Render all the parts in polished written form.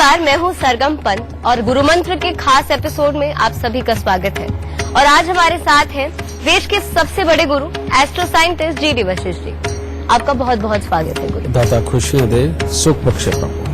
नमस्कार, मैं हूं सरगम पंत और गुरु मंत्र के खास एपिसोड में आप सभी का स्वागत है। और आज हमारे साथ हैं देश के सबसे बड़े गुरु astro scientist G D Vashishtha ji. आपका बहुत बहुत स्वागत है गुरु। दाता खुशियां दे, सुख बख्शे प्रभु।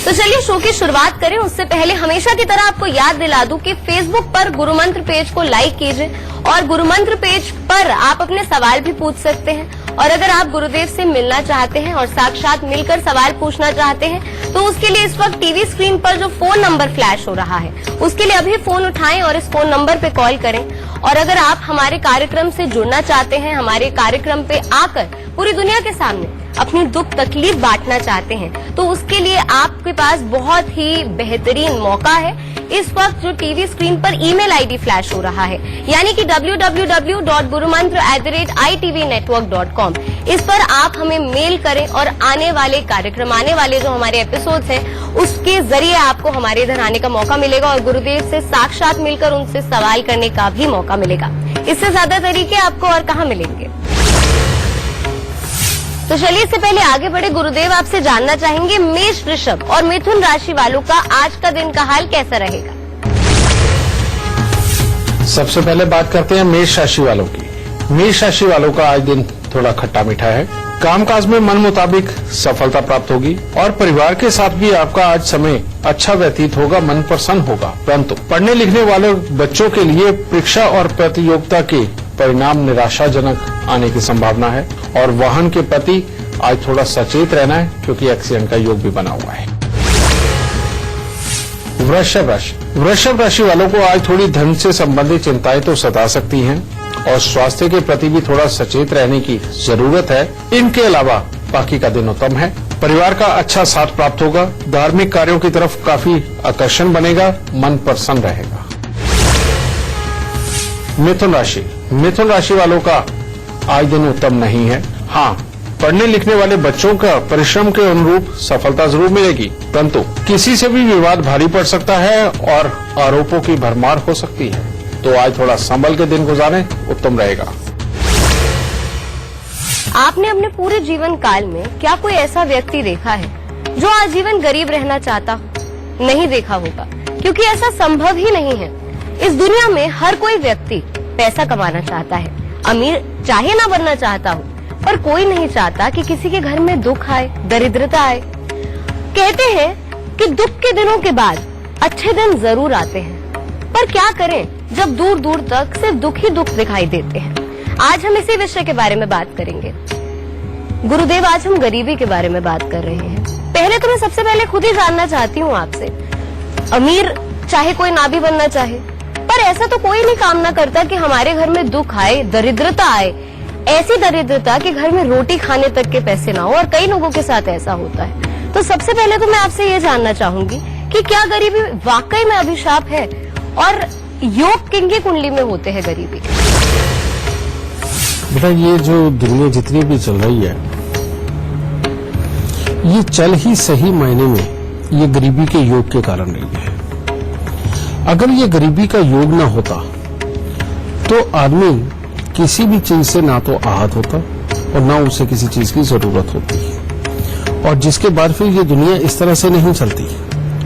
तो चलिए शो की शुरुआत करें। उससे पहले हमेशा की तरह आपको याद दिला दूं कि फेसबुक पर गुरु मंत्र पेज को लाइक कीजिए और गुरु मंत्र पेज पर आप अपने सवाल भी पूछ सकते हैं। और अगर आप गुरुदेव से मिलना चाहते हैं और साक्षात मिलकर सवाल पूछना चाहते हैं तो उसके लिए इस वक्त टीवी स्क्रीन पर जो फोन नंबर फ्लैश हो रहा है उसके लिए अभी फोन उठाएं और इस फोन नंबर पे कॉल करें। और अगर आप हमारे कार्यक्रम से जुड़ना चाहते हैं, हमारे कार्यक्रम पे आकर पूरी दुनिया के सामने अपनी दुख तकलीफ बांटना चाहते हैं तो उसके लिए आपके पास बहुत ही बेहतरीन मौका है। इस वक्त जो टीवी स्क्रीन पर ईमेल आईडी फ्लैश हो रहा है यानी कि www.gurumantra@itvnetwork.com, इस पर आप हमें मेल करें और आने वाले कार्यक्रम, आने वाले जो हमारे एपिसोड्स हैं उसके जरिए आपको हमारे इधर आने का मौका मिलेगा और गुरुदेव से साक्षात मिलकर उनसे सवाल करने का भी मौका मिलेगा। इससे ज्यादा तरीके आपको और कहाँ मिलेंगे। तो चलिए इससे पहले आगे बढ़े, गुरुदेव आपसे जानना चाहेंगे मेष, वृषभ और मिथुन राशि वालों का आज का दिन का हाल कैसा रहेगा। सबसे पहले बात करते हैं मेष राशि वालों की। मेष राशि वालों का आज दिन थोड़ा खट्टा मीठा है। कामकाज में मन मुताबिक सफलता प्राप्त होगी और परिवार के साथ भी आपका आज समय अच्छा व्यतीत होगा, मन प्रसन्न होगा। परंतु पढ़ने लिखने वाले बच्चों के लिए परीक्षा और प्रतियोगिता के परिणाम निराशाजनक आने की संभावना है और वाहन के प्रति आज थोड़ा सचेत रहना है क्योंकि एक्सीडेंट का योग भी बना हुआ है। वृषभ राशि वालों को आज थोड़ी धन से संबंधित चिंताएं तो सता सकती हैं और स्वास्थ्य के प्रति भी थोड़ा सचेत रहने की जरूरत है। इनके अलावा बाकी का दिन उत्तम है। परिवार का अच्छा साथ प्राप्त होगा। धार्मिक कार्यों की तरफ काफी आकर्षण बनेगा, मन प्रसन्न रहेगा। मिथुन राशि वालों का आज दिन उत्तम नहीं है। हाँ, पढ़ने लिखने वाले बच्चों का परिश्रम के अनुरूप सफलता जरूर मिलेगी, परंतु किसी से भी विवाद भारी पड़ सकता है और आरोपों की भरमार हो सकती है। तो आज थोड़ा संभल के दिन गुजारें, उत्तम रहेगा। आपने अपने पूरे जीवन काल में क्या कोई ऐसा व्यक्ति देखा है जो आजीवन गरीब रहना चाहता हो? नहीं देखा होगा, क्योंकि ऐसा संभव ही नहीं है। इस दुनिया में हर कोई व्यक्ति पैसा कमाना चाहता है, अमीर चाहे ना बनना चाहता हो, पर कोई नहीं चाहता कि किसी के घर में दुख आए, दरिद्रता आए। कहते हैं कि दुख के दिनों के बाद अच्छे दिन जरूर आते हैं, पर क्या करें जब दूर दूर तक सिर्फ दुख ही दुख दिखाई देते हैं। आज हम इसी विषय के बारे में बात करेंगे। गुरुदेव, आज हम गरीबी के बारे में बात कर रहे हैं। पहले तो मैं सबसे पहले खुद ही जानना चाहती हूँ आपसे, अमीर चाहे कोई ना भी बनना चाहे, पर ऐसा तो कोई नहीं कामना करता कि हमारे घर में दुख आए, दरिद्रता आए, ऐसी दरिद्रता कि घर में रोटी खाने तक के पैसे ना हो। और कई लोगों के साथ ऐसा होता है। तो सबसे पहले तो मैं आपसे ये जानना चाहूंगी कि क्या गरीबी वाकई में अभिशाप है और योग किनकी कुंडली में होते हैं गरीबी? बेटा, ये जो दुनिया जितनी भी चल रही है, ये चल ही सही मायने में ये गरीबी के योग के कारण रही है। अगर ये गरीबी का योग ना होता तो आदमी किसी भी चीज से ना तो आहत होता और ना उसे किसी चीज की जरूरत होती, और जिसके बाद फिर ये दुनिया इस तरह से नहीं चलती,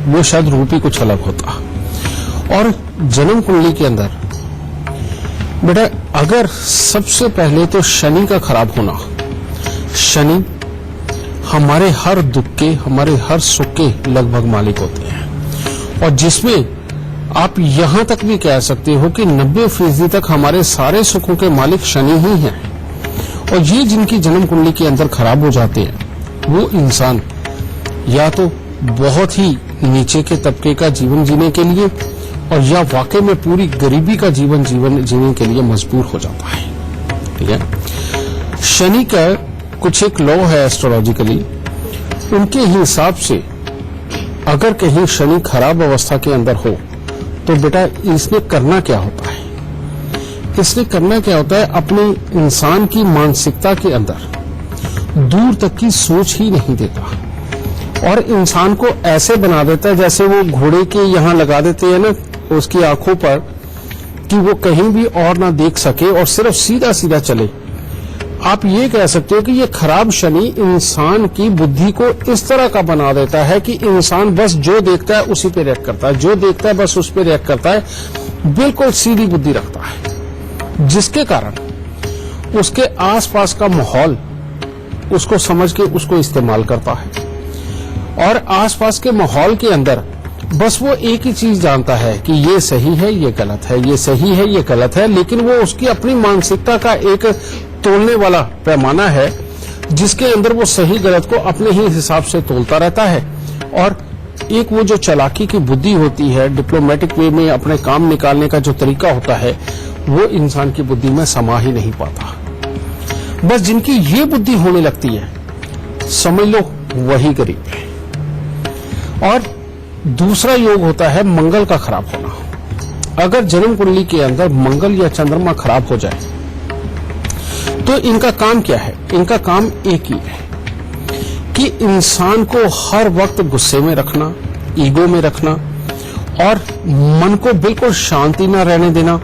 वो शायद रूप ही कुछ अलग होता। और जन्म कुंडली के अंदर बेटा, अगर सबसे पहले तो शनि का खराब होना, शनि हमारे हर दुख के, हमारे हर सुख के लगभग मालिक होते हैं, और जिसमें आप यहां तक भी कह सकते हो कि 90% तक हमारे सारे सुखों के मालिक शनि ही हैं। और ये जिनकी जन्म कुंडली के अंदर खराब हो जाते हैं वो इंसान या तो बहुत ही नीचे के तबके का जीवन जीने के लिए और या वाकई में पूरी गरीबी का जीवन जीने के लिए मजबूर हो जाता है। ठीक है, शनि का कुछ एक लॉ है एस्ट्रोलॉजिकली, उनके हिसाब से अगर कहीं शनि खराब अवस्था के अंदर हो तो बेटा इसने करना क्या होता है? इसने करना क्या होता है, अपने इंसान की मानसिकता के अंदर दूर तक की सोच ही नहीं देता और इंसान को ऐसे बना देता है जैसे वो घोड़े के यहाँ लगा देते हैं ना उसकी आंखों पर कि वो कहीं भी और ना देख सके और सिर्फ सीधा सीधा चले। आप ये कह सकते हो कि ये खराब शनि इंसान की बुद्धि को इस तरह का बना देता है कि इंसान बस जो देखता है उसी पे रिएक्ट करता है, जो देखता है बस उस पे रिएक्ट करता है, बिल्कुल सीधी बुद्धि रखता है, जिसके कारण उसके आसपास का माहौल उसको समझ के उसको इस्तेमाल करता है और आसपास के माहौल के अंदर बस वो एक ही चीज जानता है कि ये सही है, ये गलत है, ये सही है, ये गलत है, लेकिन वो उसकी अपनी मानसिकता का एक तोलने वाला पैमाना है जिसके अंदर वो सही गलत को अपने ही हिसाब से तोलता रहता है और एक वो जो चालाकी की बुद्धि होती है, डिप्लोमेटिक वे में अपने काम निकालने का जो तरीका होता है, वो इंसान की बुद्धि में समा ही नहीं पाता। बस जिनकी ये बुद्धि होने लगती है, समझ लो वही गरीब है। और दूसरा योग होता है मंगल का खराब होना। अगर जन्म कुंडली के अंदर मंगल या चंद्रमा खराब हो जाए तो इनका काम क्या है? इनका काम एक ही है कि इंसान को हर वक्त गुस्से में रखना, ईगो में रखना और मन को बिल्कुल शांति न रहने देना,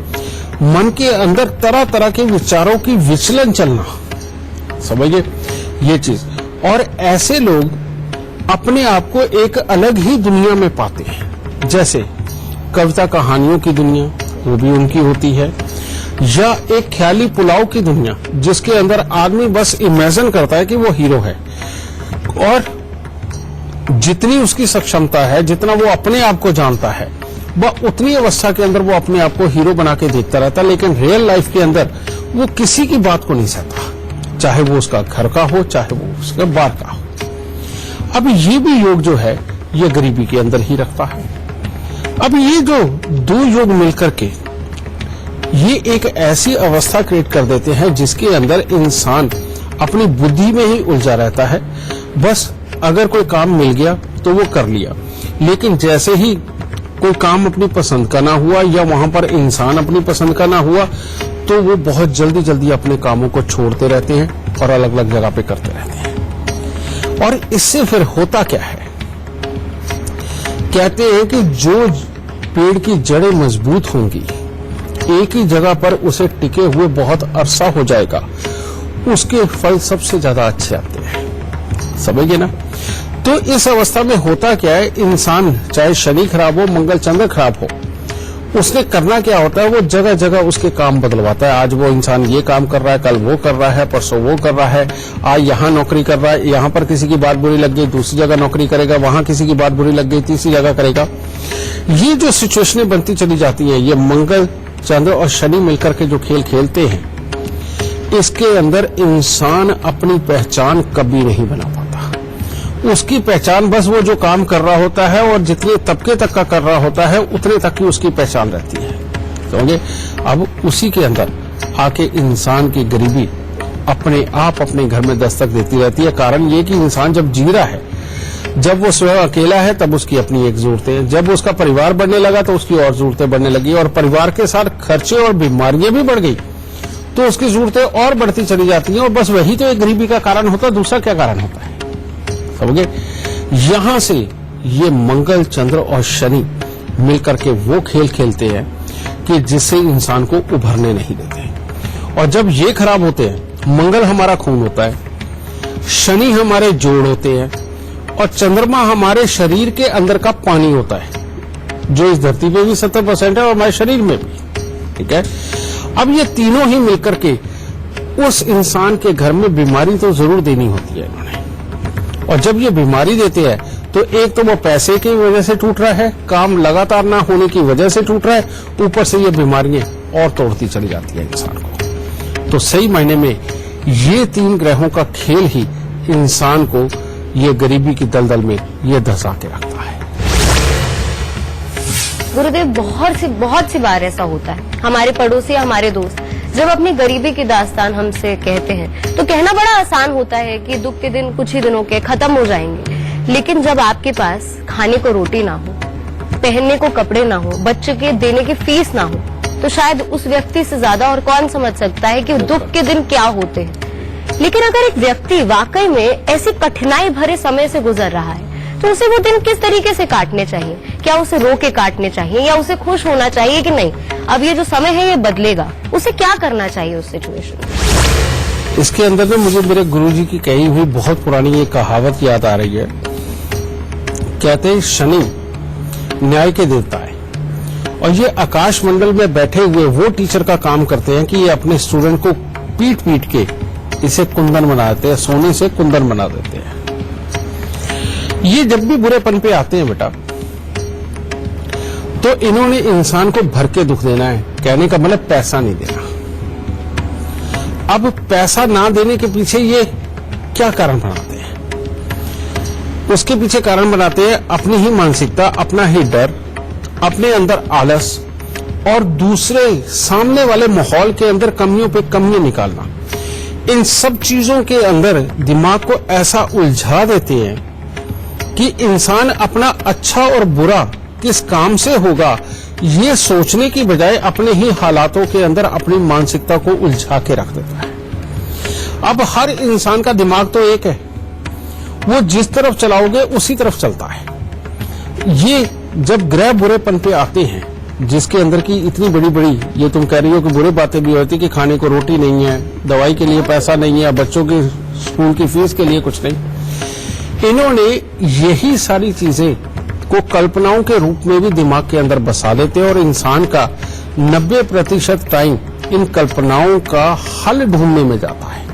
मन के अंदर तरह तरह के विचारों की विचलन चलना, समझिए ये चीज। और ऐसे लोग अपने आप को एक अलग ही दुनिया में पाते हैं, जैसे कविता कहानियों की दुनिया, वो भी उनकी होती है, या एक ख्याली पुलाव की दुनिया जिसके अंदर आदमी बस इमेजिन करता है कि वो हीरो है और जितनी उसकी सक्षमता है, जितना वो अपने आप को जानता है, वह उतनी अवस्था के अंदर वो अपने आप को हीरो बना के देखता रहता है, लेकिन रियल लाइफ के अंदर वो किसी की बात को नहीं सहता, चाहे वो उसका घर का हो, चाहे वो उसके बाहर का हो। अब ये भी योग जो है ये गरीबी के अंदर ही रखता है। अब ये जो दो योग मिलकर के ये एक ऐसी अवस्था क्रिएट कर देते हैं जिसके अंदर इंसान अपनी बुद्धि में ही उलझा रहता है। बस अगर कोई काम मिल गया तो वो कर लिया, लेकिन जैसे ही कोई काम अपनी पसंद का ना हुआ या वहां पर इंसान अपनी पसंद का ना हुआ तो वो बहुत जल्दी जल्दी अपने कामों को छोड़ते रहते हैं और अलग अलग जगह पे करते रहते हैं। और इससे फिर होता क्या है? कहते हैं कि जो पेड़ की जड़ें मजबूत होंगी, एक ही जगह पर उसे टिके हुए बहुत अरसा हो जाएगा, उसके फल सबसे ज्यादा अच्छे आते हैं, समझिए ना। तो इस अवस्था में होता क्या है, इंसान चाहे शनि खराब हो, मंगल चंद्र खराब हो, उसने करना क्या होता है, वो जगह जगह उसके काम बदलवाता है। आज वो इंसान ये काम कर रहा है, कल वो कर रहा है, परसों वो कर रहा है, आज यहाँ नौकरी कर रहा है, यहाँ पर किसी की बात बुरी लग गई, दूसरी जगह नौकरी करेगा, वहां किसी की बात बुरी लग गई, तीसरी जगह करेगा। ये जो सिचुएशनें बनती चली जाती हैं, ये मंगल चंद्र और शनि मिलकर के जो खेल खेलते हैं, इसके अंदर इंसान अपनी पहचान कभी नहीं बना पाता। उसकी पहचान बस वो जो काम कर रहा होता है और जितने तबके तक का कर रहा होता है उतने तक की उसकी पहचान रहती है, समझे। अब उसी के अंदर आके इंसान की गरीबी अपने आप अपने घर में दस्तक देती रहती है। कारण ये कि इंसान जब जी रहा है, जब वो स्वयं अकेला है तब उसकी अपनी एक जरूरतें, जब उसका परिवार बढ़ने लगा तो उसकी और जरूरतें बढ़ने लगी और परिवार के साथ खर्चे और बीमारियां भी बढ़ गई तो उसकी जरूरतें और बढ़ती चली जाती हैं। और बस वही तो एक गरीबी का कारण होता है, दूसरा क्या कारण होता है, समझे। यहां से ये मंगल चंद्र और शनि मिलकर के वो खेल खेलते हैं कि जिससे इंसान को उभरने नहीं देते। और जब ये खराब होते हैं, मंगल हमारा खून होता है, शनि हमारे जोड़ होते हैं और चंद्रमा हमारे शरीर के अंदर का पानी होता है, जो इस धरती पे भी 70% है और हमारे शरीर में भी, ठीक है। अब ये तीनों ही मिलकर के उस इंसान के घर में बीमारी तो जरूर देनी होती है इन्होंने। और जब ये बीमारी देते हैं तो एक तो वो पैसे की वजह से टूट रहा है, काम लगातार ना होने की वजह से टूट रहा है, ऊपर से ये बीमारियां और तोड़ती चली जाती है इंसान को। तो सही मायने में ये तीन ग्रहों का खेल ही इंसान को ये गरीबी की दलदल में ये धंसा के रखता है। गुरुदेव, बहुत सी बार ऐसा होता है, हमारे पड़ोसी, हमारे दोस्त जब अपनी गरीबी की दास्तान हमसे कहते हैं तो कहना बड़ा आसान होता है कि दुख के दिन कुछ ही दिनों के खत्म हो जाएंगे। लेकिन जब आपके पास खाने को रोटी ना हो, पहनने को कपड़े ना हो, बच्चे के देने की फीस ना हो, तो शायद उस व्यक्ति से ज्यादा और कौन समझ सकता है कि दुख के दिन क्या होते हैं। लेकिन अगर एक व्यक्ति वाकई में ऐसी कठिनाई भरे समय से गुजर रहा है तो उसे वो दिन किस तरीके से काटने चाहिए? क्या उसे रो के काटने चाहिए या उसे खुश होना चाहिए कि नहीं अब ये जो समय है ये बदलेगा? उसे क्या करना चाहिए उस सिचुएशन में? इसके अंदर में मुझे मेरे गुरुजी की कही हुई बहुत पुरानी एक कहावत याद आ रही है। कहते हैं शनि न्याय के देवता है और ये आकाश मंडल में बैठे हुए वो टीचर का काम करते हैं कि ये अपने स्टूडेंट को पीट पीट के इसे कुंदन बना देते हैं, सोने से कुंदन बना देते हैं। ये जब भी बुरेपन पे आते हैं बेटा, तो इन्होंने इंसान को भर के दुख देना है। कहने का मतलब पैसा नहीं देना। अब पैसा ना देने के पीछे ये क्या कारण बनाते हैं? उसके पीछे कारण बनाते हैं अपनी ही मानसिकता, अपना ही डर, अपने अंदर आलस और दूसरे सामने वाले माहौल के अंदर कमियों पे कमियां निकालना। इन सब चीजों के अंदर दिमाग को ऐसा उलझा देते हैं कि इंसान अपना अच्छा और बुरा किस काम से होगा ये सोचने की बजाय अपने ही हालातों के अंदर अपनी मानसिकता को उलझा के रख देता है। अब हर इंसान का दिमाग तो एक है, वो जिस तरफ चलाओगे उसी तरफ चलता है। ये जब ग्रह बुरेपन पे आते हैं, जिसके अंदर की इतनी बड़ी बड़ी, ये तुम कह रही हो कि बुरी बातें भी होती कि खाने को रोटी नहीं है, दवाई के लिए पैसा नहीं है, बच्चों की स्कूल की फीस के लिए कुछ नहीं। इन्होंने यही सारी चीजें को कल्पनाओं के रूप में भी दिमाग के अंदर बसा देते हैं और इंसान का 90% टाइम इन कल्पनाओं का हल ढूंढने में जाता है।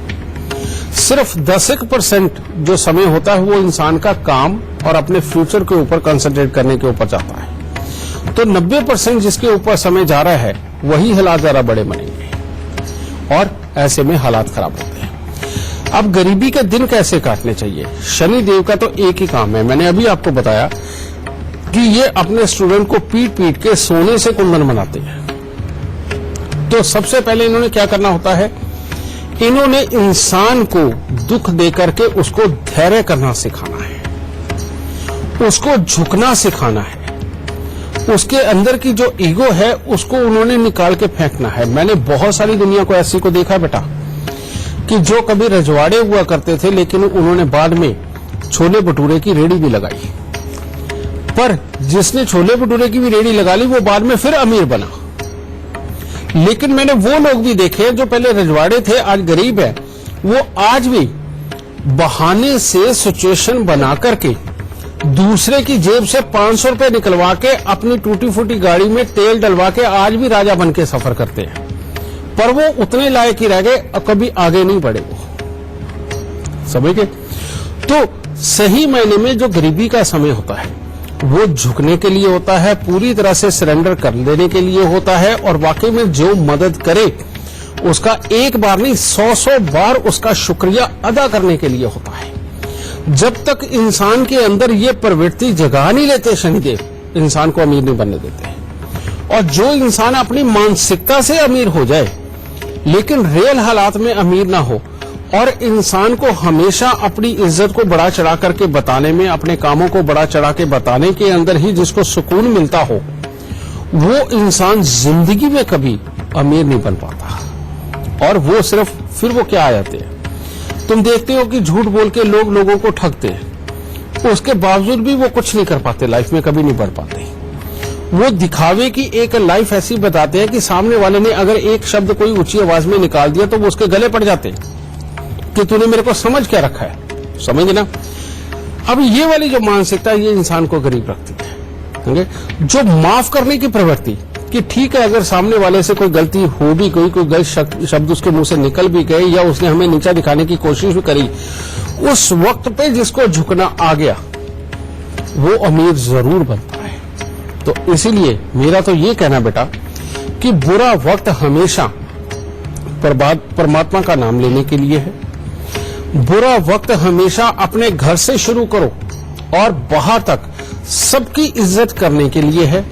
सिर्फ 10% जो समय होता है वो इंसान का काम और अपने फ्यूचर के ऊपर कंसंट्रेट करने के ऊपर जाता है। तो 90% जिसके ऊपर समय जा रहा है वही हालात ज्यादा बड़े बनेंगे और ऐसे में हालात खराब होते हैं। अब गरीबी के दिन कैसे काटने चाहिए? शनि देव का तो एक ही काम है, मैंने अभी आपको बताया कि ये अपने स्टूडेंट को पीट पीट के सोने से कुंदन बनाते हैं। तो सबसे पहले इन्होंने क्या करना होता है, इन्होंने इंसान को दुख देकर के उसको धैर्य करना सिखाना है, उसको झुकना सिखाना है, उसके अंदर की जो ईगो है उसको उन्होंने निकाल के फेंकना है। मैंने बहुत सारी दुनिया को ऐसी को देखा बेटा कि जो कभी रजवाड़े हुआ करते थे लेकिन उन्होंने बाद में छोले भटूरे की रेडी भी लगाई, पर जिसने छोले भटूरे की भी रेडी लगा ली वो बाद में फिर अमीर बना। लेकिन मैंने वो लोग भी देखे जो पहले रजवाड़े थे आज गरीब है, वो आज भी बहाने से सिचुएशन बना करके दूसरे की जेब से 500 रुपए निकलवा के अपनी टूटी फूटी गाड़ी में तेल डलवा के आज भी राजा बन के सफर करते हैं। पर वो उतने लायक ही रह गए, कभी आगे नहीं बढ़े वो, समझ गए? तो सही मायने में जो गरीबी का समय होता है वो झुकने के लिए होता है, पूरी तरह से सरेंडर कर देने के लिए होता है और वाकई में जो मदद करे उसका एक बार नहीं 100 बार उसका शुक्रिया अदा करने के लिए होता है। जब तक इंसान के अंदर ये प्रवृत्ति जगा नहीं लेते शनिदेव, इंसान को अमीर नहीं बनने देते। और जो इंसान अपनी मानसिकता से अमीर हो जाए लेकिन रियल हालात में अमीर ना हो और इंसान को हमेशा अपनी इज्जत को बढ़ा चढ़ा करके बताने में, अपने कामों को बढ़ा चढ़ा के बताने के अंदर ही जिसको सुकून मिलता हो, वो इंसान जिंदगी में कभी अमीर नहीं बन पाता। और वो सिर्फ फिर वो क्या आ जाते हैं, तुम देखते हो कि झूठ बोल के लोग लोगों को ठगते हैं, उसके बावजूद भी वो कुछ नहीं कर पाते, लाइफ में कभी नहीं बढ़ पाते। वो दिखावे की एक लाइफ ऐसी बताते हैं कि सामने वाले ने अगर एक शब्द कोई ऊंची आवाज में निकाल दिया तो वो उसके गले पड़ जाते हैं कि तूने मेरे को समझ क्या रखा है, समझ ना। अब ये वाली जो मानसिकता है ये इंसान को गरीब रखती है। जो माफ करने की प्रवृत्ति कि ठीक है अगर सामने वाले से कोई गलती हो भी गई, कोई गलत शब्द उसके मुंह से निकल भी गए या उसने हमें नीचा दिखाने की कोशिश भी करी, उस वक्त पे जिसको झुकना आ गया वो अमीर जरूर बनता है। तो इसीलिए मेरा तो ये कहना बेटा कि बुरा वक्त हमेशा परमात्मा का नाम लेने के लिए है। बुरा वक्त हमेशा अपने घर से शुरू करो और बाहर तक सबकी इज्जत करने के लिए है।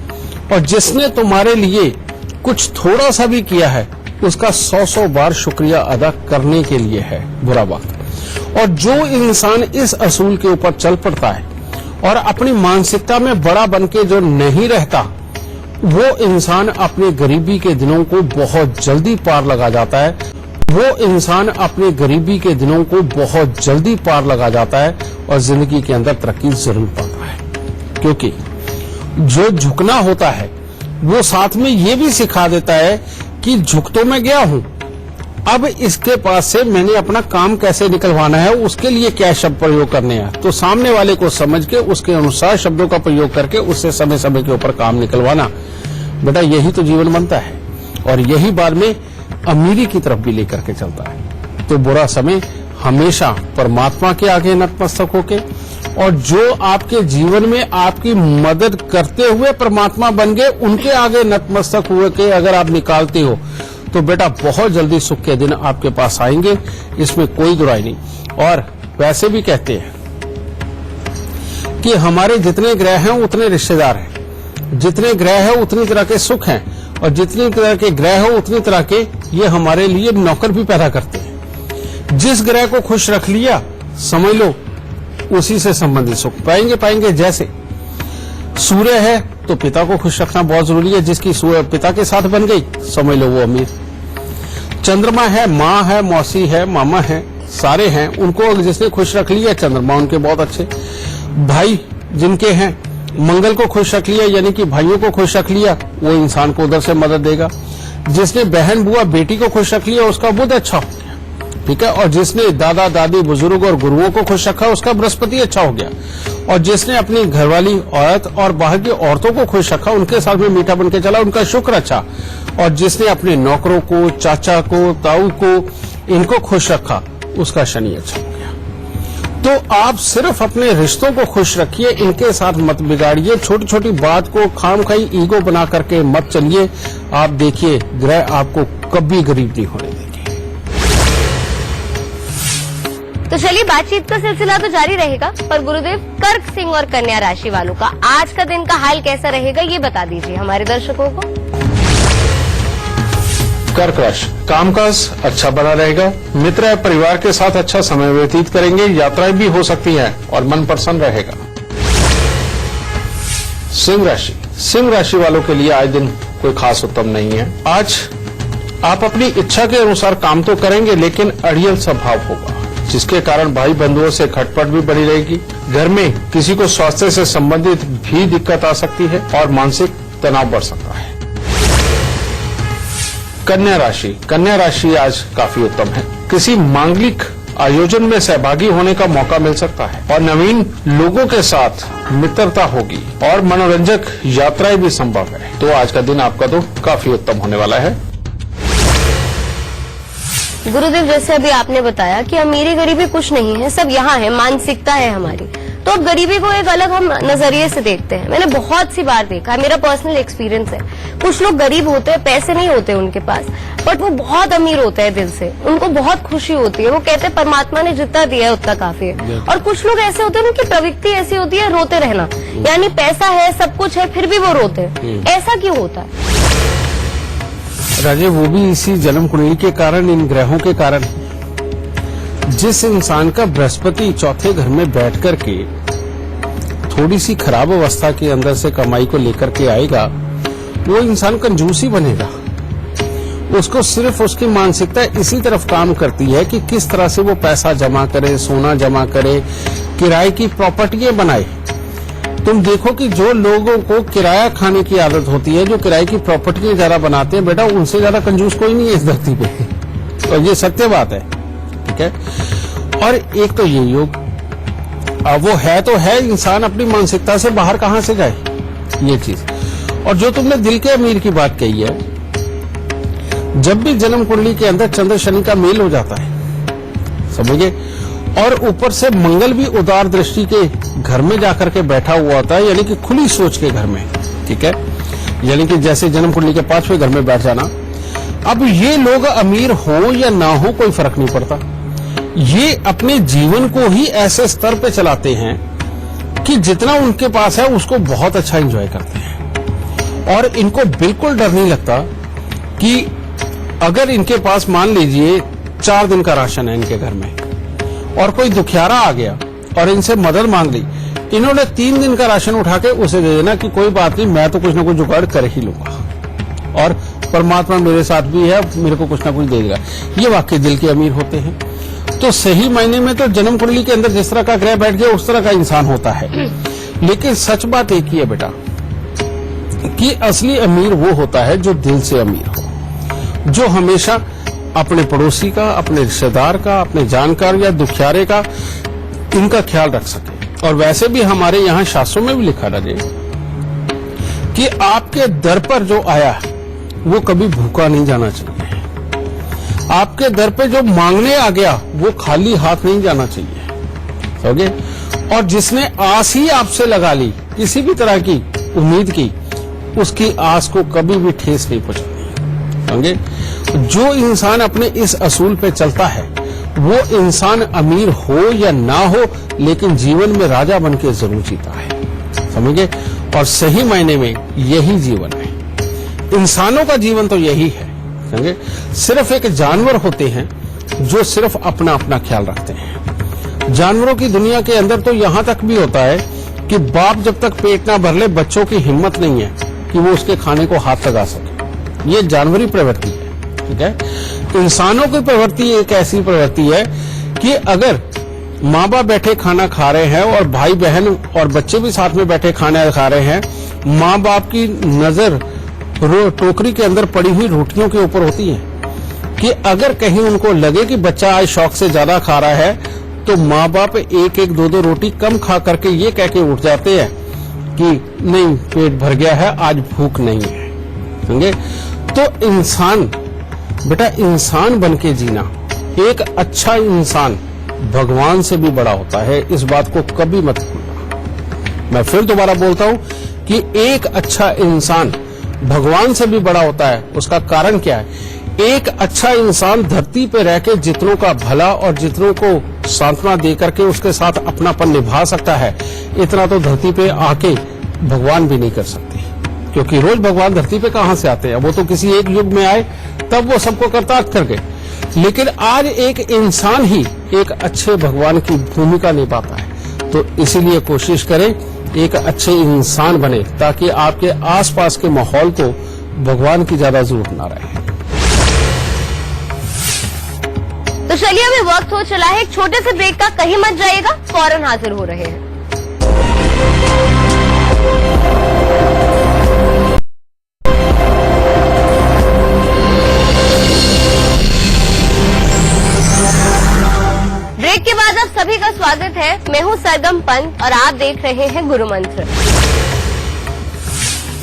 और जिसने तुम्हारे लिए कुछ थोड़ा सा भी किया है उसका 100 बार शुक्रिया अदा करने के लिए है बुरा वक्त। और जो इंसान इस असूल के ऊपर चल पड़ता है और अपनी मानसिकता में बड़ा बन के जो नहीं रहता, वो इंसान अपने गरीबी के दिनों को बहुत जल्दी पार लगा जाता है। वो इंसान अपने गरीबी के दिनों को बहुत जल्दी पार लगा जाता है और जिंदगी के अंदर तरक्की जरूर पाता है। क्योंकि जो झुकना होता है वो साथ में ये भी सिखा देता है कि झुक तो मैं गया हूं अब इसके पास से मैंने अपना काम कैसे निकलवाना है, उसके लिए क्या शब्द प्रयोग करने हैं, तो सामने वाले को समझ के उसके अनुसार शब्दों का प्रयोग करके उससे समय समय के ऊपर काम निकलवाना। बेटा यही तो जीवन बनता है और यही बाद में अमीरी की तरफ भी लेकर के चलता है। तो बुरा समय हमेशा परमात्मा के आगे नतमस्तक होके, और जो आपके जीवन में आपकी मदद करते हुए परमात्मा बन गए उनके आगे नतमस्तक हुए के अगर आप निकालते हो तो बेटा बहुत जल्दी सुख के दिन आपके पास आएंगे, इसमें कोई दुराई नहीं। और वैसे भी कहते हैं कि हमारे जितने ग्रह हैं उतने रिश्तेदार हैं, जितने ग्रह हैं उतनी तरह के सुख हैं, और जितनी तरह के ग्रह हो उतनी तरह के ये हमारे लिए नौकर भी पैदा करते हैं। जिस ग्रह को खुश रख लिया समझ लो उसी से संबंधित सुख पाएंगे। जैसे सूर्य है तो पिता को खुश रखना बहुत जरूरी है, जिसकी सूर्य पिता के साथ बन गई समझ लो वो अमीर। चंद्रमा है, माँ है, मौसी है, मामा है, सारे हैं, उनको जिसने खुश रख लिया चंद्रमा उनके बहुत अच्छे। भाई जिनके हैं मंगल को खुश रख लिया यानी कि भाइयों को खुश रख लिया वो इंसान को उधर से मदद देगा। जिसने बहन बुआ बेटी को खुश रख लिया उसका बुध अच्छा हो गया, ठीक है। और जिसने दादा दादी बुजुर्ग और गुरुओं को खुश रखा उसका बृहस्पति अच्छा हो गया। और जिसने अपनी घरवाली औरत और बाहर की औरतों को खुश रखा उनके साथ में मीठा बन के चला उनका शुक्र अच्छा। और जिसने अपने नौकरों को, चाचा को, ताऊ को, इनको खुश रखा उसका शनि अच्छा हो गया। तो आप सिर्फ अपने रिश्तों को खुश रखिए, इनके साथ मत बिगाड़िए, छोटी छोटी बात को खामखाई ईगो बना करके मत चलिए। आप देखिए ग्रह आपको कभी गरीब नहीं होने देंगे। तो चलिए बातचीत का सिलसिला तो जारी रहेगा, पर गुरुदेव कर्क सिंह और कन्या राशि वालों का आज का दिन का हाल कैसा रहेगा ये बता दीजिए हमारे दर्शकों को। कर्क राशि, कामकाज अच्छा बना रहेगा, मित्र या परिवार के साथ अच्छा समय व्यतीत करेंगे, यात्राएं भी हो सकती हैं और मन प्रसन्न रहेगा। सिंह राशि, सिंह राशि वालों के लिए आज दिन कोई खास उत्तम नहीं है। आज आप अपनी इच्छा के अनुसार काम तो करेंगे लेकिन अड़ियल स्वभाव होगा, जिसके कारण भाई बंधुओं से खटपट भी बनी रहेगी। घर में किसी को स्वास्थ्य से संबंधित भी दिक्कत आ सकती है और मानसिक तनाव बढ़ सकता है। कन्या राशि, कन्या राशि आज काफी उत्तम है, किसी मांगलिक आयोजन में सहभागी होने का मौका मिल सकता है और नवीन लोगों के साथ मित्रता होगी और मनोरंजक यात्राएं भी संभव है। तो आज का दिन आपका तो काफी उत्तम होने वाला है। गुरुदेव जैसे अभी आपने बताया कि अमीरी गरीबी कुछ नहीं है, सब यहाँ है, मानसिकता है हमारी। तो अब गरीबी को एक अलग हम नजरिए से देखते हैं। मैंने बहुत सी बार देखा है, मेरा पर्सनल एक्सपीरियंस है। कुछ लोग गरीब होते हैं, पैसे नहीं होते उनके पास, बट वो बहुत अमीर होते हैं दिल से, उनको बहुत खुशी होती है, वो कहते हैं परमात्मा ने जितना दिया है उतना काफी है। और कुछ लोग ऐसे होते हैं उनकी प्रवृत्ति ऐसी होती है रोते रहना, यानी पैसा है सब कुछ है फिर भी वो रोते हैं। ऐसा क्यों होता है राजे? वो भी इसी जन्म कुंडली के कारण, इन ग्रहों के कारण। जिस इंसान का बृहस्पति चौथे घर में बैठ करके थोड़ी सी खराब अवस्था के अंदर से कमाई को लेकर के आएगा, वो इंसान कंजूस ही बनेगा। उसको सिर्फ उसकी मानसिकता इसी तरफ काम करती है कि किस तरह से वो पैसा जमा करे, सोना जमा करे, किराए की प्रॉपर्टियां बनाए। तुम देखो कि जो लोगों को किराया खाने की आदत होती है, जो किराए की प्रॉपर्टियां ज्यादा बनाते हैं, बेटा उनसे ज्यादा कंजूस कोई नहीं है इस धरती पे। और ये सत्य बात है, ठीक है। और एक तो ये योग, अब वो है तो है, इंसान अपनी मानसिकता से बाहर कहां से जाए, ये चीज। और जो तुमने दिल के अमीर की बात कही है, जब भी जन्म कुंडली के अंदर चंद्र शनि का मेल हो जाता है, समझिए, और ऊपर से मंगल भी उदार दृष्टि के घर में जाकर के बैठा हुआ होता है, यानी कि खुली सोच के घर में, ठीक है, यानी कि जैसे जन्म कुंडली के 5वें घर में बैठ जाना। अब ये लोग अमीर हो या ना हो कोई फर्क नहीं पड़ता, ये अपने जीवन को ही ऐसे स्तर पे चलाते हैं कि जितना उनके पास है उसको बहुत अच्छा एंजॉय करते हैं। और इनको बिल्कुल डर नहीं लगता कि अगर इनके पास मान लीजिए 4 दिन का राशन है इनके घर में और कोई दुखियारा आ गया और इनसे मदद मांग ली, इन्होंने 3 दिन का राशन उठा के उसे दे देना कि कोई बात नहीं, मैं तो कुछ ना कुछ जुगाड़ कर ही लूंगा और परमात्मा मेरे साथ भी है, मेरे को कुछ ना कुछ दे देगा। ये वाकई दिल के अमीर होते हैं। तो सही मायने में तो जन्म कुंडली के अंदर जिस तरह का ग्रह बैठ गया उस तरह का इंसान होता है। लेकिन सच बात एक ही है बेटा कि असली अमीर वो होता है जो दिल से अमीर हो, जो हमेशा अपने पड़ोसी का, अपने रिश्तेदार का, अपने जानकार या दुखियारे का इनका ख्याल रख सके। और वैसे भी हमारे यहाँ शास्त्रों में भी लिखा रहे कि आपके दर पर जो आया वो कभी भूखा नहीं जाना चाहिए। आपके दर पे जो मांगने आ गया वो खाली हाथ नहीं जाना चाहिए, समझे। और जिसने आस ही आपसे लगा ली, किसी भी तरह की उम्मीद की, उसकी आस को कभी भी ठेस नहीं पहुंचानी, समझे। जो इंसान अपने इस असूल पे चलता है वो इंसान अमीर हो या ना हो, लेकिन जीवन में राजा बन के जरूर जीता है, समझे। और सही मायने में यही जीवन है। इंसानों का जीवन तो यही है, समझे। सिर्फ एक जानवर होते हैं जो सिर्फ अपना अपना ख्याल रखते हैं। जानवरों की दुनिया के अंदर तो यहां तक भी होता है कि बाप जब तक पेट ना भर ले, बच्चों की हिम्मत नहीं है कि वो उसके खाने को हाथ लगा सके। ये जानवरी प्रवृत्ति है, ठीक है। इंसानों की प्रवृत्ति एक ऐसी प्रवृत्ति है कि अगर माँ बाप बैठे खाना खा रहे हैं और भाई बहन और बच्चे भी साथ में बैठे खाना खा रहे हैं, माँ बाप की नजर टोकरी के अंदर पड़ी हुई रोटियों के ऊपर होती है कि अगर कहीं उनको लगे कि बच्चा आज शौक से ज्यादा खा रहा है, तो माँ बाप एक एक दो दो रोटी कम खा करके ये कह के उठ जाते हैं कि नहीं, पेट भर गया है, आज भूख नहीं है, समझे। तो इंसान, बेटा इंसान बन के जीना, एक अच्छा इंसान भगवान से भी बड़ा होता है, इस बात को कभी मत भूलना। मैं फिर दोबारा बोलता हूं कि एक अच्छा इंसान भगवान से भी बड़ा होता है। उसका कारण क्या है? एक अच्छा इंसान धरती पे रह के जितनों का भला और जितनों को सांत्वना दे करके उसके साथ अपनापन निभा सकता है, इतना तो धरती पे आके भगवान भी नहीं कर सकते। क्योंकि रोज भगवान धरती पे कहां से आते हैं? वो तो किसी एक युग में आए, तब वो सबको कृतार्थ कर गए। लेकिन आज एक इंसान ही एक अच्छे भगवान की भूमिका निभाता है। तो इसीलिए कोशिश करें एक अच्छे इंसान बने, ताकि आपके आसपास के माहौल को भगवान की ज्यादा जरूरत ना रहे। तो चलिए अभी वक्त हो चला है एक छोटे से ब्रेक का, कहीं मत जाइएगा, फौरन हाजिर हो रहे हैं। ब्रेक के बाद आप सभी का स्वागत है। मैं हूं सरगम पंत और आप देख रहे हैं गुरु मंत्र।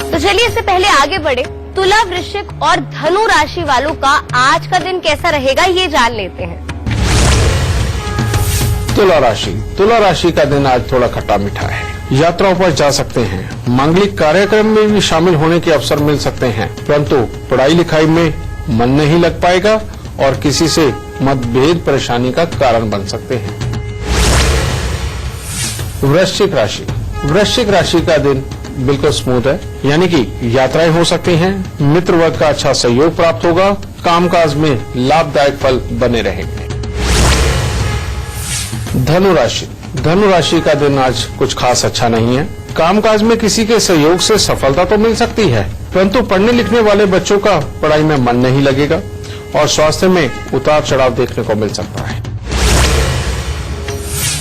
तो चलिए इससे पहले आगे बढ़े, तुला, वृश्चिक और धनु राशि वालों का आज का दिन कैसा रहेगा ये जान लेते हैं। तुला राशि का दिन आज थोड़ा खट्टा मीठा है। यात्राओं पर जा सकते हैं, मांगलिक कार्यक्रम में भी शामिल होने के अवसर मिल सकते हैं, परंतु पढ़ाई लिखाई में मन नहीं लग पाएगा और किसी से मतभेद परेशानी का कारण बन सकते हैं। वृश्चिक राशि का दिन बिल्कुल स्मूथ है, यानी कि यात्राएं हो सकती हैं, मित्र वर्ग का अच्छा सहयोग प्राप्त होगा, कामकाज में लाभदायक फल बने रहेंगे। धनु राशि का दिन आज कुछ खास अच्छा नहीं है। कामकाज में किसी के सहयोग से सफलता तो मिल सकती है, परंतु पढ़ने लिखने वाले बच्चों का पढ़ाई में मन नहीं लगेगा और स्वास्थ्य में उतार चढ़ाव देखने को मिल सकता है।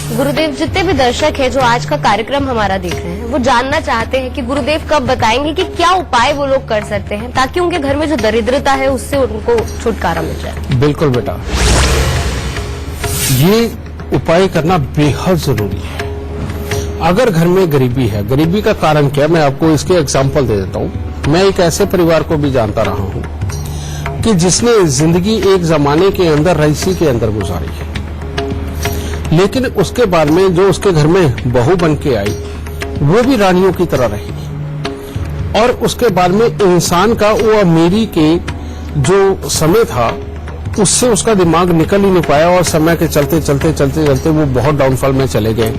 गुरुदेव, जितने भी दर्शक हैं जो आज का कार्यक्रम हमारा देख रहे हैं, वो जानना चाहते हैं कि गुरुदेव कब बताएंगे कि क्या उपाय वो लोग कर सकते हैं ताकि उनके घर में जो दरिद्रता है उससे उनको छुटकारा मिल जाए। बिल्कुल बेटा, ये उपाय करना बेहद जरूरी है। अगर घर में गरीबी है, गरीबी का कारण क्या, मैं आपको इसके एग्जाम्पल दे देता हूँ। मैं एक ऐसे परिवार को भी जानता रहा हूँ कि जिसने जिंदगी एक जमाने के अंदर रईसी के अंदर गुजारी है, लेकिन उसके बाद में जो उसके घर में बहू बन के आई वो भी रानियों की तरह रही, और उसके बाद में इंसान का वो अमीरी के जो समय था उससे उसका दिमाग निकल ही नहीं पाया और समय के चलते चलते वो बहुत डाउनफॉल में चले गए,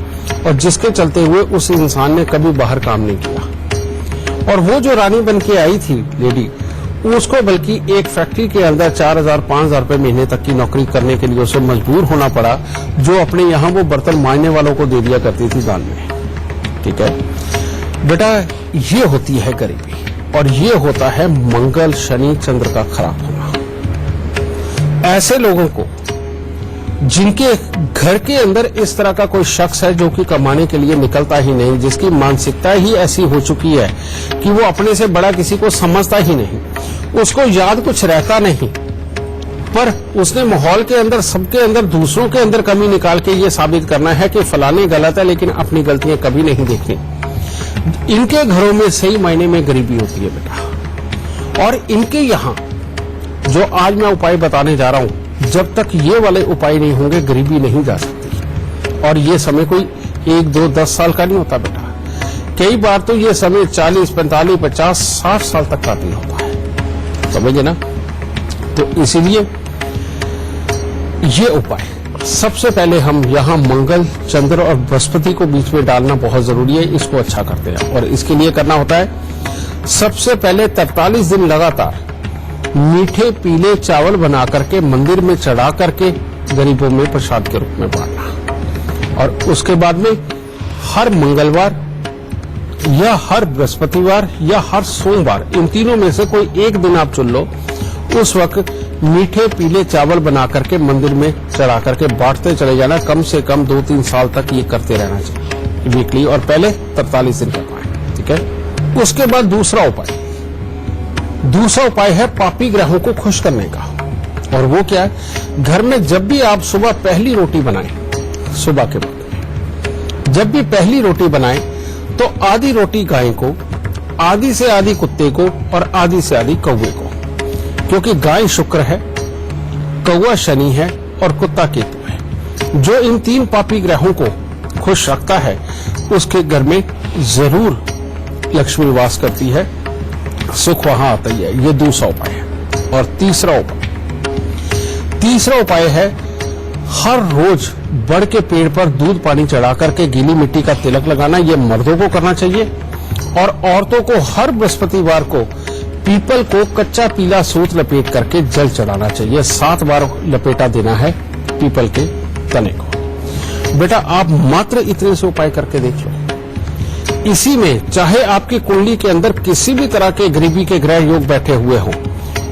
और जिसके चलते हुए उस इंसान ने कभी बाहर काम नहीं किया। और वो जो रानी बन के आई थी लेडी, उसको बल्कि एक फैक्ट्री के अंदर 4,000-5,000 रुपए महीने तक की नौकरी करने के लिए उसे मजबूर होना पड़ा, जो अपने यहाँ वो बर्तन मांजने वालों को दे दिया करती थी दान में। ठीक है बेटा, ये होती है गरीबी और ये होता है मंगल शनि चंद्र का खराब होना। ऐसे लोगों को जिनके घर के अंदर इस तरह का कोई शख्स है जो कि कमाने के लिए निकलता ही नहीं, जिसकी मानसिकता ही ऐसी हो चुकी है कि वो अपने से बड़ा किसी को समझता ही नहीं, उसको याद कुछ रहता नहीं, पर उसने माहौल के अंदर, सबके अंदर, दूसरों के अंदर कमी निकाल के ये साबित करना है कि फलाने गलत है, लेकिन अपनी गलतियां कभी नहीं देखनी। इनके घरों में सही मायने में गरीबी होती है बेटा। और इनके यहाँ जो आज मैं उपाय बताने जा रहा हूं, जब तक ये वाले उपाय नहीं होंगे गरीबी नहीं जा सकती। और ये समय कोई 1, 2, 10 साल का नहीं होता बेटा। कई बार तो ये समय 40, 45, 50, 60 साल तक का भी होता है, समझे ना। तो इसीलिए ये उपाय सबसे पहले हम यहाँ मंगल, चंद्र और बृहस्पति को बीच में डालना बहुत जरूरी है। इसको अच्छा करते हैं और इसके लिए करना होता है, सबसे पहले 43 दिन लगातार मीठे पीले चावल बना करके मंदिर में चढ़ा करके गरीबों में प्रसाद के रूप में बांटना। और उसके बाद में हर मंगलवार या हर बृहस्पतिवार या हर सोमवार, इन तीनों में से कोई एक दिन आप चुन लो, उस वक्त मीठे पीले चावल बना करके मंदिर में चढ़ा करके बांटते चले जाना। कम से कम 2-3 साल तक ये करते रहना चाहिए वीकली, और पहले 43 दिन करना है, ठीक है। उसके बाद दूसरा उपाय है पापी ग्रहों को खुश करने का। और वो क्या है, घर में जब भी आप सुबह पहली रोटी बनाएं, सुबह के वक्त जब भी पहली रोटी बनाएं, तो आधी रोटी गाय को, आधी से आधी कुत्ते को और आधी से आधी कौवे को, क्योंकि गाय शुक्र है, कौवा शनि है और कुत्ता केतु है। जो इन 3 पापी ग्रहों को खुश रखता है उसके घर में जरूर लक्ष्मी वास करती है, सुख वहां आता ही है। ये दूसरा उपाय है। और तीसरा उपाय है, हर रोज बड़ के पेड़ पर दूध पानी चढ़ा करके गीली मिट्टी का तिलक लगाना। ये मर्दों को करना चाहिए। और औरतों को हर बृहस्पतिवार को पीपल को कच्चा पीला सूत लपेट करके जल चढ़ाना चाहिए। 7 बार लपेटा देना है पीपल के तने को। बेटा आप मात्र इतने से उपाय करके देख लो। इसी में चाहे आपकी कुंडली के अंदर किसी भी तरह के गरीबी के ग्रह योग बैठे हुए हों,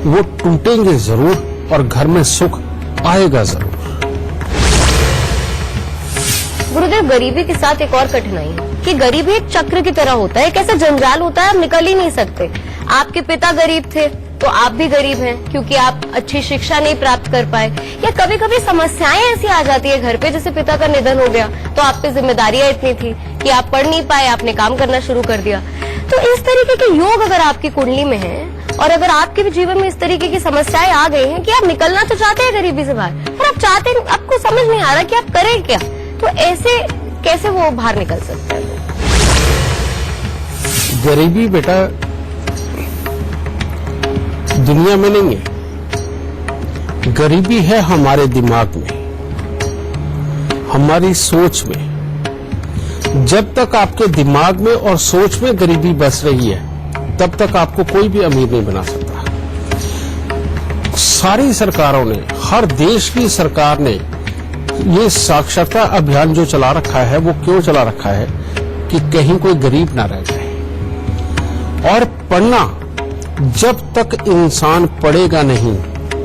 वो टूटेंगे जरूर और घर में सुख आएगा जरूर। गुरुदेव, गरीबी के साथ एक और कठिनाई है कि गरीबी एक चक्र की तरह होता है, एक ऐसा जंजाल होता है, आप निकल ही नहीं सकते। आपके पिता गरीब थे तो आप भी गरीब हैं क्योंकि आप अच्छी शिक्षा नहीं प्राप्त कर पाए, या कभी कभी समस्याएं ऐसी आ जाती है घर पे, जैसे पिता का निधन हो गया तो आप पे जिम्मेदारियां इतनी थी कि आप पढ़ नहीं पाए, आपने काम करना शुरू कर दिया। तो इस तरीके के योग अगर आपकी कुंडली में है और अगर आपके भी जीवन में इस तरीके की समस्याएं आ गई हैं कि आप निकलना तो चाहते हैं गरीबी से बाहर, पर आप चाहते, आपको समझ नहीं आ रहा कि आप करें क्या, तो ऐसे कैसे वो बाहर निकल सकते हैं? गरीबी बेटा दुनिया में नहीं है, गरीबी है हमारे दिमाग में, हमारी सोच में। जब तक आपके दिमाग में और सोच में गरीबी बस रही है, तब तक आपको कोई भी अमीर नहीं बना सकता। सारी सरकारों ने, हर देश की सरकार ने ये साक्षरता अभियान जो चला रखा है, वो क्यों चला रखा है कि कहीं कोई गरीब ना रह जाए। और पढ़ना, जब तक इंसान पढ़ेगा नहीं,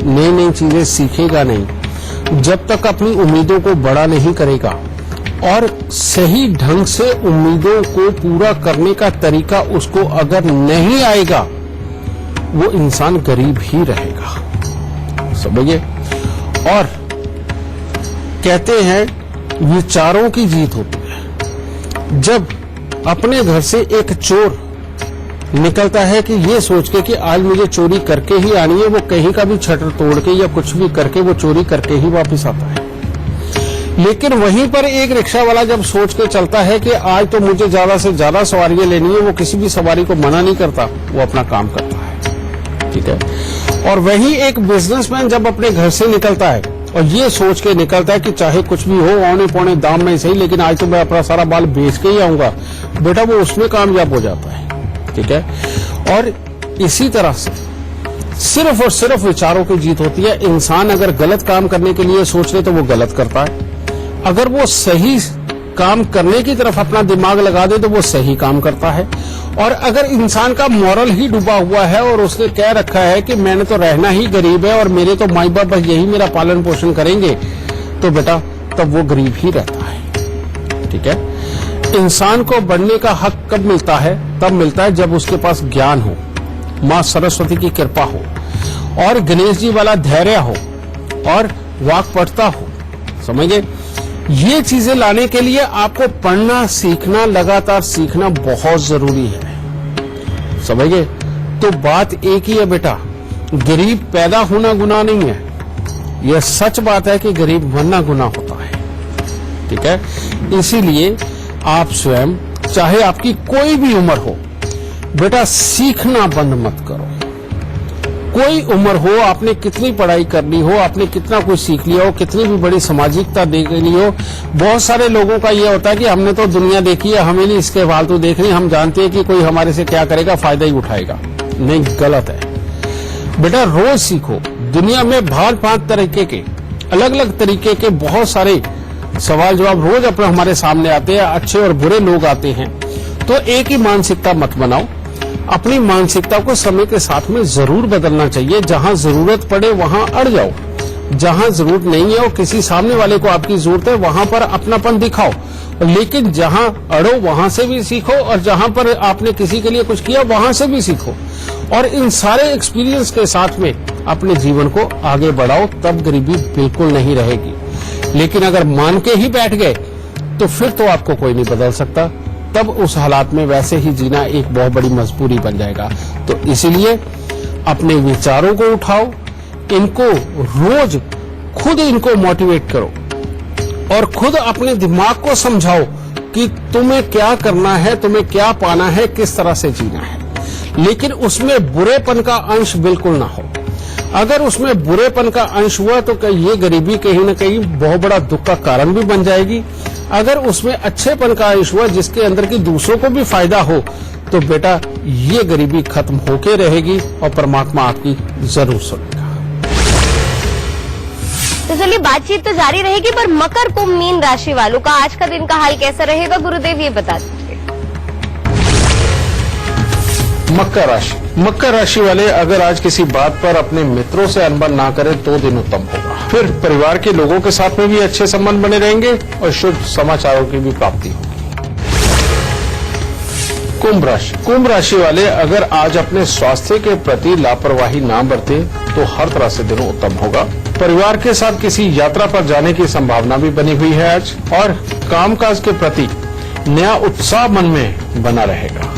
नई नई चीजें सीखेगा नहीं, जब तक अपनी उम्मीदों को बड़ा नहीं करेगा और सही ढंग से उम्मीदों को पूरा करने का तरीका उसको अगर नहीं आएगा, वो इंसान गरीब ही रहेगा, समझिए। और कहते हैं विचारों की जीत होती है। जब अपने घर से एक चोर निकलता है कि ये सोच के कि आज मुझे चोरी करके ही आनी है, वो कहीं का भी शटर तोड़ के या कुछ भी करके वो चोरी करके ही वापस आता है। लेकिन वहीं पर एक रिक्शा वाला जब सोच के चलता है कि आज तो मुझे ज्यादा से ज्यादा सवारियां लेनी है, वो किसी भी सवारी को मना नहीं करता, वो अपना काम करता है, ठीक है। और वहीं एक बिजनेसमैन जब अपने घर से निकलता है और ये सोच के निकलता है कि चाहे कुछ भी हो, औने पौने दाम में सही, लेकिन आज तो मैं अपना सारा बाल बेच के ही आऊंगा, बेटा वो उसमें कामयाब हो जाता है, ठीक है। और इसी तरह से सिर्फ और सिर्फ विचारों की जीत होती है। इंसान अगर गलत काम करने के लिए सोच ले तो वो गलत करता है, अगर वो सही काम करने की तरफ अपना दिमाग लगा दे तो वो सही काम करता है। और अगर इंसान का मॉरल ही डूबा हुआ है और उसने कह रखा है कि मैंने तो रहना ही गरीब है और मेरे तो माई बाप बस यही मेरा पालन पोषण करेंगे, तो बेटा तब वो गरीब ही रहता है, ठीक है। इंसान को बढ़ने का हक कब मिलता है? तब मिलता है जब उसके पास ज्ञान हो, मां सरस्वती की कृपा हो और गणेश जी वाला धैर्य हो और वाक्पटुता हो। समझे? ये चीजें लाने के लिए आपको पढ़ना, सीखना, लगातार सीखना बहुत जरूरी है। समझे? तो बात एक ही है बेटा, गरीब पैदा होना गुनाह नहीं है। यह सच बात है कि गरीब बनना गुनाह होता है। ठीक है? इसीलिए आप स्वयं, चाहे आपकी कोई भी उम्र हो, बेटा सीखना बंद मत करो। कोई उम्र हो, आपने कितनी पढ़ाई कर ली हो, आपने कितना कुछ सीख लिया हो, कितनी भी बड़ी सामाजिकता देख ली हो, बहुत सारे लोगों का यह होता है कि हमने तो दुनिया देखी है, हमें नहीं इसके फालतू देखनी, हम जानते हैं कि कोई हमारे से क्या करेगा, फायदा ही उठाएगा। नहीं, गलत है बेटा। रोज सीखो। दुनिया में भांत तरीके के, अलग अलग तरीके के बहुत सारे सवाल जवाब रोज अपने हमारे सामने आते हैं, अच्छे और बुरे लोग आते हैं। तो एक ही मानसिकता मत बनाओ। अपनी मानसिकता को समय के साथ में जरूर बदलना चाहिए। जहां जरूरत पड़े वहां अड़ जाओ, जहां जरूरत नहीं है और किसी सामने वाले को आपकी जरूरत है वहां पर अपनापन दिखाओ। लेकिन जहां अड़ो वहां से भी सीखो, और जहां पर आपने किसी के लिए कुछ किया वहां से भी सीखो, और इन सारे एक्सपीरियंस के साथ में अपने जीवन को आगे बढ़ाओ। तब गरीबी बिल्कुल नहीं रहेगी। लेकिन अगर मान के ही बैठ गए तो फिर तो आपको कोई नहीं बदल सकता। तब उस हालात में वैसे ही जीना एक बहुत बड़ी मजबूरी बन जाएगा। तो इसीलिए अपने विचारों को उठाओ, इनको रोज खुद इनको मोटिवेट करो, और खुद अपने दिमाग को समझाओ कि तुम्हें क्या करना है, तुम्हें क्या पाना है, किस तरह से जीना है। लेकिन उसमें बुरेपन का अंश बिल्कुल ना हो। अगर उसमें बुरेपन का अंश हुआ तो ये गरीबी कहीं न कहीं बहुत बड़ा दुख का कारण भी बन जाएगी। अगर उसमें अच्छेपन का अंश हुआ जिसके अंदर की दूसरों को भी फायदा हो, तो बेटा ये गरीबी खत्म होके रहेगी और परमात्मा आपकी जरूर सुनेगा। तो चलिए, बातचीत तो जारी रहेगी, पर मकर कुंभ मीन राशि वालों का आज का दिन का हाल कैसा रहेगा गुरुदेव, ये बता दीजिए। मकर राशि वाले अगर आज किसी बात पर अपने मित्रों से अनबन ना करें तो दिन उत्तम होगा। फिर परिवार के लोगों के साथ में भी अच्छे संबंध बने रहेंगे और शुभ समाचारों की भी प्राप्ति होगी। कुंभ राशि वाले अगर आज अपने स्वास्थ्य के प्रति लापरवाही ना बरते तो हर तरह से दिन उत्तम होगा। परिवार के साथ किसी यात्रा पर जाने की संभावना भी बनी हुई है आज, और कामकाज के प्रति नया उत्साह मन में बना रहेगा।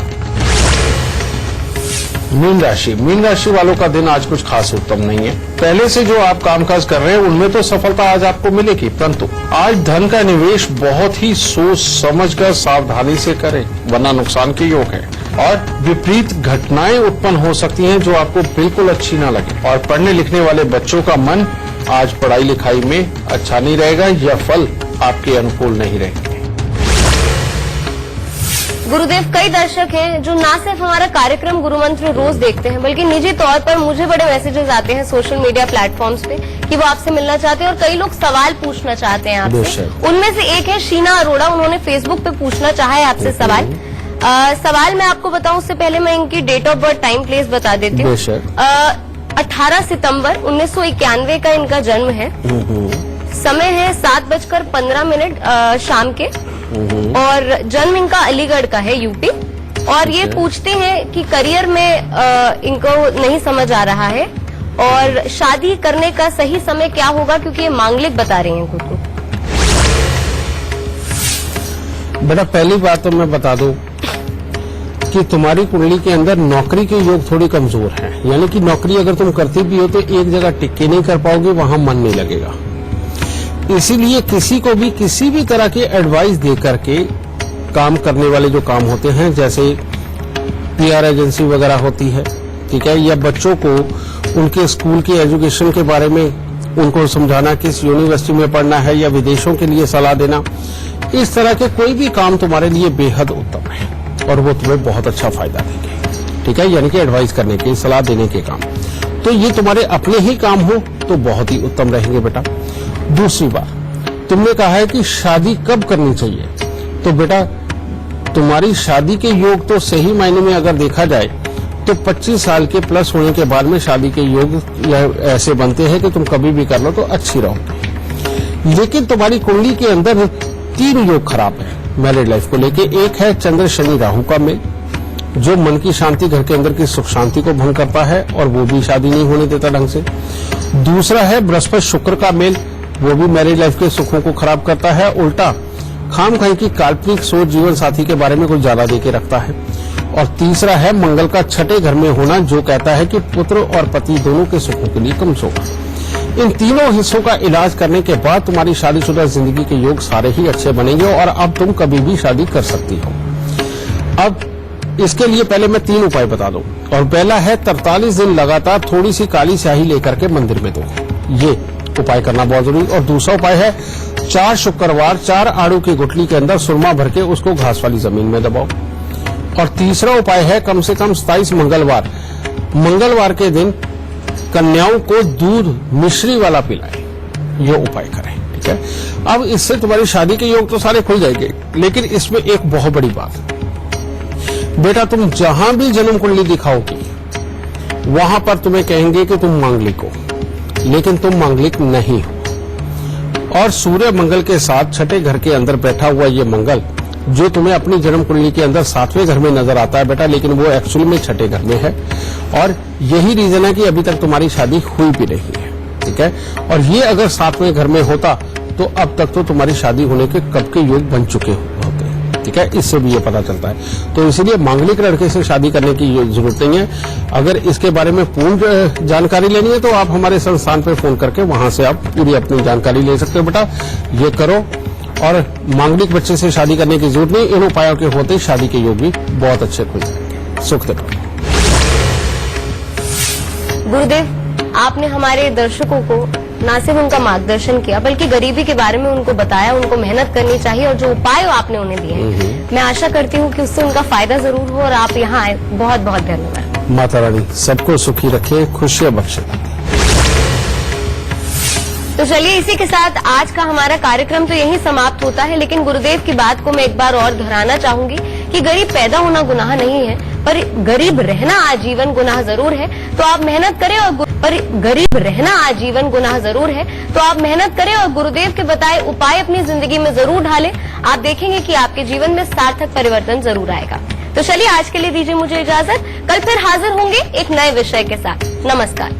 मीन राशि वालों का दिन आज कुछ खास उत्तम नहीं है। पहले से जो आप कामकाज कर रहे हैं उनमें तो सफलता आज आपको मिलेगी, परंतु आज धन का निवेश बहुत ही सोच समझकर सावधानी से करें, वरना नुकसान के योग है। और विपरीत घटनाएं उत्पन्न हो सकती हैं जो आपको बिल्कुल अच्छी ना लगे। और पढ़ने लिखने वाले बच्चों का मन आज पढ़ाई लिखाई में अच्छा नहीं रहेगा, यह फल आपके अनुकूल नहीं रहेंगे। गुरुदेव, कई दर्शक हैं जो ना सिर्फ हमारा कार्यक्रम गुरु मंत्र रोज देखते हैं, बल्कि निजी तौर पर मुझे बड़े मैसेजेस आते हैं सोशल मीडिया प्लेटफॉर्म्स पे कि वो आपसे मिलना चाहते हैं, और कई लोग सवाल पूछना चाहते हैं आपसे। उनमें से एक है शीना अरोड़ा, उन्होंने फेसबुक पे पूछना चाहा है आपसे सवाल। सवाल मैं आपको बताऊं उससे पहले मैं इनकी date of birth, time, place बता देती हूँ। 18 सितंबर 1991 का इनका जन्म है। समय है 7:15 शाम के, और जन्म इनका अलीगढ़ का है, यूपी। और ये पूछते हैं कि करियर में इनको नहीं समझ आ रहा है, और शादी करने का सही समय क्या होगा, क्योंकि ये मांगलिक बता रहे हैं खुद को। बेटा पहली बात तो मैं बता दूं कि तुम्हारी कुंडली के अंदर नौकरी के योग थोड़ी कमजोर है। यानी कि नौकरी अगर तुम करती भी हो तो एक जगह टिक नहीं कर पाओगे, वहां मन नहीं लगेगा। इसीलिए किसी को भी किसी भी तरह की एडवाइस दे करके काम करने वाले जो काम होते हैं, जैसे पीआर एजेंसी वगैरह होती है, ठीक है, या बच्चों को उनके स्कूल के एजुकेशन के बारे में उनको समझाना, किस यूनिवर्सिटी में पढ़ना है या विदेशों के लिए सलाह देना, इस तरह के कोई भी काम तुम्हारे लिए बेहद उत्तम है और वो तुम्हें बहुत अच्छा फायदा देंगे। ठीक है, यानी कि एडवाइस करने के, सलाह देने के काम, तो ये तुम्हारे अपने ही काम हो तो बहुत ही उत्तम रहेंगे बेटा। दूसरी बात, तुमने कहा है कि शादी कब करनी चाहिए, तो बेटा तुम्हारी शादी के योग तो सही मायने में अगर देखा जाए तो 25 साल के प्लस होने के बाद में शादी के योग ऐसे बनते हैं कि तुम कभी भी कर लो तो अच्छी रहो। लेकिन तुम्हारी कुंडली के अंदर 3 योग खराब है मैरिड लाइफ को लेके। एक है चंद्र शनि राहु का मेल, जो मन की शांति, घर के अंदर की सुख शांति को भंग करता है और वो भी शादी नहीं होने देता ढंग से। दूसरा है बृहस्पति शुक्र का मेल, वो भी मैरिज लाइफ के सुखों को खराब करता है। उल्टा खामखाई की काल्पनिक सोच जीवन साथी के बारे में कुछ ज्यादा देके रखता है। और तीसरा है मंगल का छठे घर में होना, जो कहता है कि पुत्र और पति दोनों के सुखों के लिए कमजोर। इन तीनों हिस्सों का इलाज करने के बाद तुम्हारी शादीशुदा जिंदगी के योग सारे ही अच्छे बनेंगे और अब तुम कभी भी शादी कर सकती हो। अब इसके लिए पहले मैं 3 उपाय बता दूं। और पहला है 43 दिन लगातार थोड़ी सी काली स्याही लेकर के मंदिर में दो, ये उपाय करना बहुत जरूरी। और दूसरा उपाय है 4 शुक्रवार 4 आड़ू की गुठली के अंदर सुरमा भर के उसको घास वाली जमीन में दबाओ। और तीसरा उपाय है कम से कम 27 मंगलवार के दिन कन्याओं को दूध मिश्री वाला पिलाएं। ये उपाय करें, ठीक है। अब इससे तुम्हारी शादी के योग तो सारे खुल जाएंगे, लेकिन इसमें एक बहुत बड़ी बात, बेटा तुम जहां भी जन्म कुंडली दिखाओगी वहां पर तुम्हें कहेंगे कि तुम मांगलिक हो, लेकिन तुम मांगलिक नहीं हो। और सूर्य मंगल के साथ छठे घर के अंदर बैठा हुआ ये मंगल, जो तुम्हें अपनी जन्म कुंडली के अंदर 7वें घर में नजर आता है बेटा, लेकिन वो एक्चुअली में छठे घर में है। और यही रीजन है कि अभी तक तुम्हारी शादी हुई भी नहीं है, ठीक है। और ये अगर 7वें घर में होता तो अब तक तो तुम्हारी शादी होने के कब के योग बन चुके होते, ठीक है। इससे भी ये पता चलता है। तो इसीलिए मांगलिक लड़के से शादी करने की जरूरत नहीं है। अगर इसके बारे में पूर्ण जानकारी लेनी है तो आप हमारे संस्थान पे फोन करके वहां से आप पूरी अपनी जानकारी ले सकते हो। बेटा ये करो, और मांगलिक बच्चे से शादी करने की जरूरत नहीं। इन उपायों के होते शादी के योग भी बहुत अच्छे खुल जाएंगे। सुख दे। गुरुदेव, आपने हमारे दर्शकों को न सिर्फ उनका मार्गदर्शन किया बल्कि गरीबी के बारे में उनको बताया, उनको मेहनत करनी चाहिए और जो उपाय आपने उन्हें दिए हैं, मैं आशा करती हूँ कि उससे उनका फायदा जरूर हो। और आप यहाँ आए, बहुत बहुत धन्यवाद। माता रानी सबको सुखी रखे, खुशियां बख्शे। तो चलिए, इसी के साथ आज का हमारा कार्यक्रम तो यहीं समाप्त होता है। लेकिन गुरुदेव की बात को मैं एक बार और दोहराना चाहूंगी कि गरीब पैदा होना गुनाह नहीं है, पर गरीब रहना आजीवन गुनाह जरूर है। तो आप मेहनत करें और गुरुदेव के बताए उपाय अपनी जिंदगी में जरूर ढालें। आप देखेंगे कि आपके जीवन में सार्थक परिवर्तन जरूर आएगा। तो चलिए, आज के लिए दीजिए मुझे इजाजत। कल फिर हाजिर होंगे एक नए विषय के साथ। नमस्कार।